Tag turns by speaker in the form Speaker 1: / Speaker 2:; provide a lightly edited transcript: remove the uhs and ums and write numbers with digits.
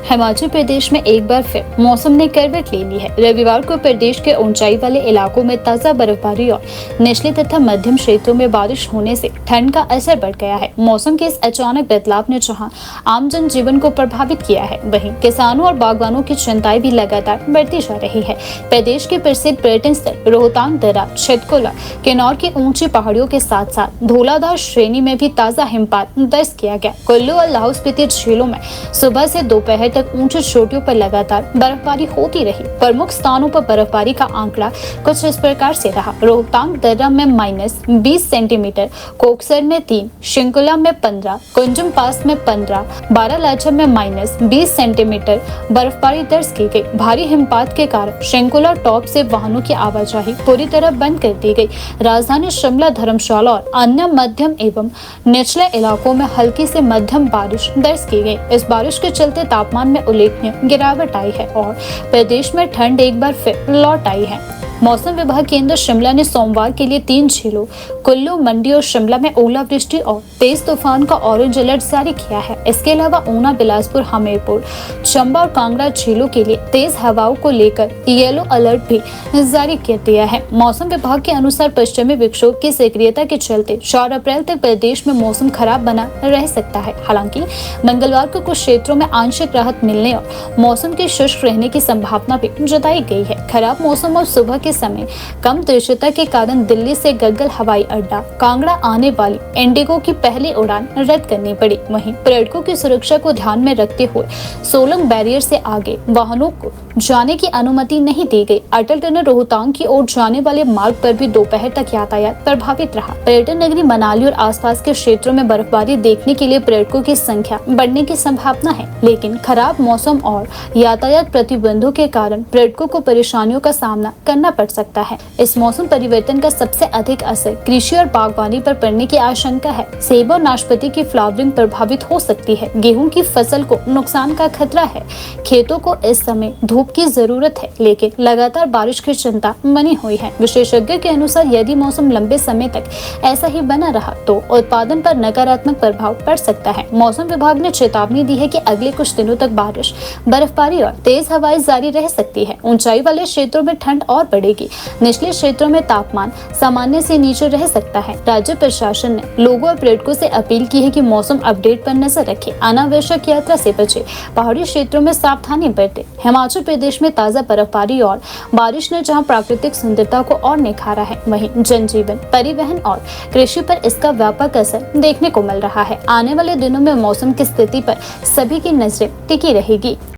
Speaker 1: हिमाचल प्रदेश में एक बार फिर मौसम ने करवट ले ली है। रविवार को प्रदेश के ऊंचाई वाले इलाकों में ताजा बर्फबारी और निचले तथा मध्यम क्षेत्रों में बारिश होने से ठंड का असर बढ़ गया है। मौसम के इस अचानक बदलाव ने जहां आम जनजीवन को प्रभावित किया है, वहीं किसानों और बागवानों की चिंताएं भी लगातार बढ़ती जा रही है। प्रदेश के प्रसिद्ध पर्यटन स्थल रोहतांग दर्रा, छितकुला, किन्नौर की ऊंची पहाड़ियों के साथ साथ धौलाधार श्रेणी में भी ताजा हिमपात दर्ज किया गया। कुल्लू और लाहौल स्पीति झीलों में सुबह से दोपहर तक ऊंची चोटियों पर लगातार बर्फबारी होती रही। प्रमुख स्थानों पर बर्फबारी का आंकड़ा कुछ इस प्रकार से रहा। रोहतांग दर्रा में -20 सेंटीमीटर, कोकसर में 3, शिंकुला में 15, कुंजुम पास में 15, बारालाचा में -20 सेंटीमीटर बर्फबारी दर्ज की गई। भारी हिमपात के कारण शिंकुला टॉप से वाहनों की आवाजाही पूरी तरह बंद कर दी गई। राजधानी शिमला, धर्मशाला और अन्य मध्यम एवं निचले इलाकों में हल्की से मध्यम बारिश दर्ज की गई। इस बारिश के चलते तापमान में उल्लेखनीय गिरावट आई है और प्रदेश में ठंड एक बार फिर लौट आई है। मौसम विभाग केंद्र शिमला ने सोमवार के लिए 3 जिलों कुल्लू, मंडी और शिमला में ओलावृष्टि और तेज तूफान का ऑरेंज अलर्ट जारी किया है। इसके अलावा ऊना, बिलासपुर, हमीरपुर, चंबा और कांगड़ा जिलों के लिए तेज हवाओं को लेकर येलो अलर्ट भी जारी कर दिया है। मौसम विभाग के अनुसार पश्चिमी विक्षोभ की सक्रियता के चलते 4 अप्रैल तक प्रदेश में मौसम खराब बना रह सकता है। हालांकि मंगलवार को कुछ क्षेत्रों में आंशिक राहत मिलने और मौसम के शुष्क रहने की संभावना भी जताई गई है। खराब मौसम और सुबह के समय कम दृश्यता के कारण दिल्ली से गग्गल हवाई अड्डा कांगड़ा आने वाली इंडिगो की पहली उड़ान रद्द करनी पड़ी। वहीं पर्यटकों की सुरक्षा को ध्यान में रखते हुए सोलंग बैरियर से आगे वाहनों को जाने की अनुमति नहीं दी गई। अटल टनल रोहतांग की ओर जाने वाले मार्ग पर भी दोपहर तक यातायात प्रभावित रहा। पर्यटन नगरी मनाली और आसपास के क्षेत्रों में बर्फबारी देखने के लिए पर्यटकों की संख्या बढ़ने की संभावना है, लेकिन खराब मौसम और यातायात प्रतिबंधों के कारण पर्यटकों को परेशानियों का सामना करना पड़ सकता है। इस मौसम परिवर्तन का सबसे अधिक असर कृषि और बागवानी पर पड़ने की आशंका है। सेब और नाशपाती की फ्लावरिंग प्रभावित हो सकती है। गेहूं की फसल को नुकसान का खतरा है। खेतों को इस समय धूप की जरूरत है, लेकिन लगातार बारिश की चिंता बनी हुई है। विशेषज्ञ के अनुसार यदि मौसम लंबे समय तक ऐसा ही बना रहा तो उत्पादन पर नकारात्मक प्रभाव पड़ सकता है। मौसम विभाग ने चेतावनी दी है कि अगले कुछ दिनों तक बारिश, बर्फबारी और तेज हवाएं जारी रह सकती है। ऊंचाई वाले क्षेत्रों में ठंड और बढ़ेगी। निचले क्षेत्रों में तापमान सामान्य से नीचे रह सकता है। राज्य प्रशासन ने लोगों और पर्यटकों से अपील की है कि मौसम अपडेट पर नजर रखें, अनावश्यक यात्रा से बचें, पहाड़ी क्षेत्रों में सावधानी बरतें। हिमाचल प्रदेश में ताजा बर्फबारी और बारिश ने जहां प्राकृतिक सुंदरता को और निखारा है, वहीं जनजीवन, परिवहन और कृषि पर इसका व्यापक असर देखने को मिल रहा है। आने वाले दिनों में मौसम की स्थिति पर सभी की नजरें टिकी रहेगी।